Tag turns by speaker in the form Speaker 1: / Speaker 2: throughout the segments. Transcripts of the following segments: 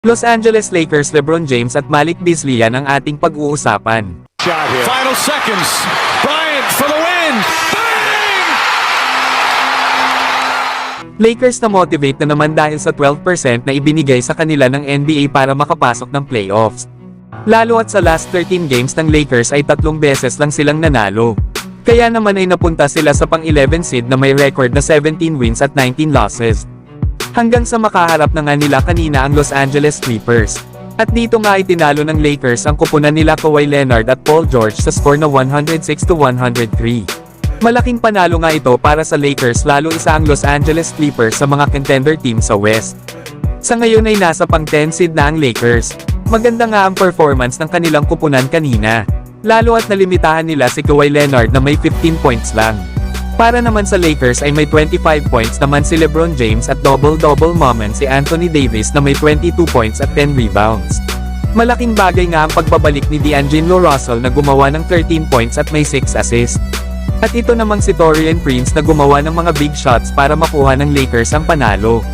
Speaker 1: Los Angeles Lakers LeBron James at Malik Beasley yan ang ating pag-uusapan.
Speaker 2: Final seconds. Bryant for the win. Bang!
Speaker 1: Lakers na motivate na naman dahil sa 12% na ibinigay sa kanila ng NBA para makapasok ng playoffs. Lalo at sa last 13 games ng Lakers ay 3 beses lang silang nanalo. Kaya naman ay napunta sila sa pang-11 seed na may record na 17 wins at 19 losses. Hanggang sa makaharap na nga nila kanina ang Los Angeles Clippers. At dito nga ay tinalo ng Lakers ang kupunan nila Kawhi Leonard at Paul George sa score na 106-103. Malaking panalo nga ito para sa Lakers lalo isa ang Los Angeles Clippers sa mga contender team sa West. Sa ngayon ay nasa pang-10 seed na ang Lakers. Maganda nga ang performance ng kanilang kupunan kanina. Lalo at nalimitahan nila si Kawhi Leonard na may 15 points lang. Para naman sa Lakers ay may 25 points naman si LeBron James at double-double moment si Anthony Davis na may 22 points at 10 rebounds. Malaking bagay nga ang pagbabalik ni D'Angelo Russell na gumawa ng 13 points at may 6 assists. At ito namang si Taurean Prince na gumawa ng mga big shots para makuha ng Lakers ang panalo.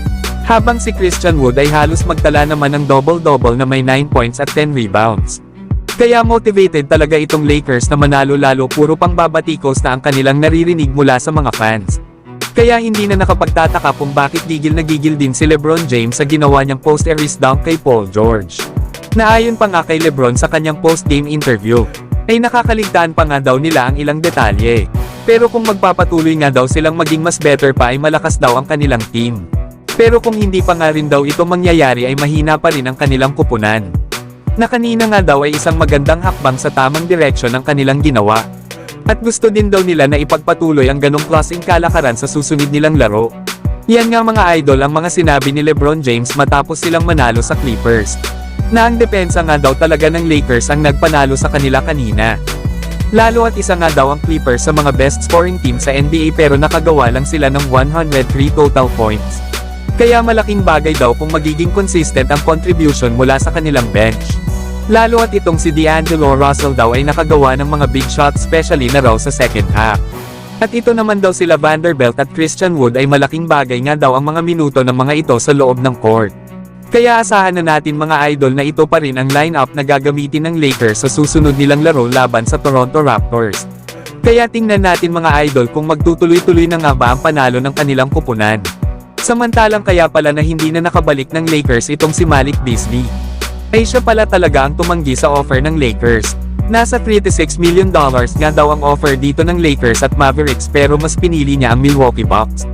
Speaker 1: Habang si Christian Wood ay halos magtala naman ng double-double na may 9 points at 10 rebounds. Kaya motivated talaga itong Lakers na manalo lalo puro pang babatikos na ang kanilang naririnig mula sa mga fans. Kaya hindi na nakapagtataka kung bakit gigil na gigil din si LeBron James sa ginawa niyang post-erase dunk kay Paul George. Naayon pa nga kay LeBron sa kanyang post-game interview, ay nakakaligtaan pa nga daw nila ang ilang detalye. Pero kung magpapatuloy nga daw silang maging mas better pa ay malakas daw ang kanilang team. Pero kung hindi pa nga rin daw ito mangyayari ay mahina pa rin ang kanilang kupunan. Na kanina nga daw ay isang magandang hakbang sa tamang direksyon ang kanilang ginawa. At gusto din daw nila na ipagpatuloy ang ganong klaseng kalakaran sa susunod nilang laro. Yan nga mga idol ang mga sinabi ni LeBron James matapos silang manalo sa Clippers. Na ang depensa nga daw talaga ng Lakers ang nagpanalo sa kanila kanina. Lalo at isa nga daw ang Clippers sa mga best scoring team sa NBA pero nakagawa lang sila ng 103 total points. Kaya malaking bagay daw kung magiging consistent ang contribution mula sa kanilang bench. Lalo at itong si D'Angelo Russell daw ay nakagawa ng mga big shots especially na raw sa second half. At ito naman daw sila Vanderbilt at Christian Wood ay malaking bagay nga daw ang mga minuto ng mga ito sa loob ng court. Kaya asahan na natin mga idol na ito pa rin ang lineup na gagamitin ng Lakers sa susunod nilang laro laban sa Toronto Raptors. Kaya tingnan natin mga idol kung magtutuloy-tuloy na nga ba ang panalo ng kanilang kupunan. Samantalang kaya pala na hindi na nakabalik ng Lakers itong si Malik Beasley. Ay siya pala talaga ang tumanggi sa offer ng Lakers. Nasa $36 million nga daw ang offer dito ng Lakers at Mavericks pero mas pinili niya ang Milwaukee Bucks.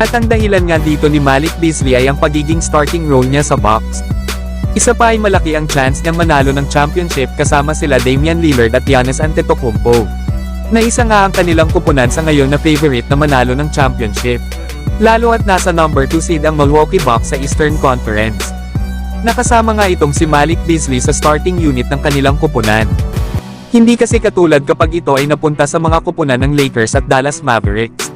Speaker 1: At ang dahilan nga dito ni Malik Beasley ay ang pagiging starting role niya sa Bucks. Isa pa ay malaki ang chance niyang manalo ng championship kasama sila Damian Lillard at Giannis Antetokounmpo. Na isa nga ang kanilang kupunan sa ngayon na favorite na manalo ng championship. Lalo at nasa number 2 seed ang Milwaukee Bucks sa Eastern Conference. Nakasama nga itong si Malik Beasley sa starting unit ng kanilang kupunan. Hindi kasi katulad kapag ito ay napunta sa mga kupunan ng Lakers at Dallas Mavericks.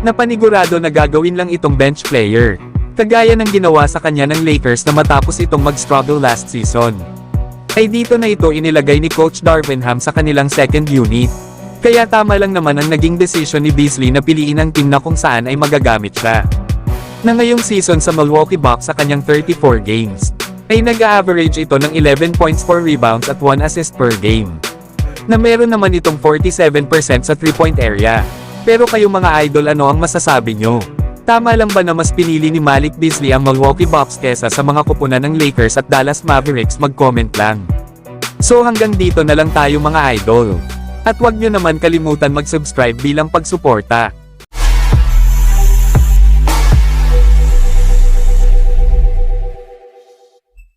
Speaker 1: Napanigurado na gagawin lang itong bench player. Kagaya ng ginawa sa kanya ng Lakers na matapos itong mag-struggle last season. Ay dito na ito inilagay ni Coach Darvin Ham sa kanilang second unit. Kaya tama lang naman ang naging desisyon ni Beasley na piliin ang team na kung saan ay magagamit siya. Na ngayong season sa Milwaukee Bucks sa kanyang 34 games, ay nag-average ito ng 11 points, 4 rebounds at 1 assist per game. Na meron naman itong 47% sa 3-point area. Pero kayo mga idol ano ang masasabi nyo? Tama lang ba na mas pinili ni Malik Beasley ang Milwaukee Bucks kesa sa mga kupunan ng Lakers at Dallas Mavericks? Mag-comment lang. So hanggang dito na lang tayo mga idol. At wag nyo naman kalimutan mag-subscribe bilang pagsuporta.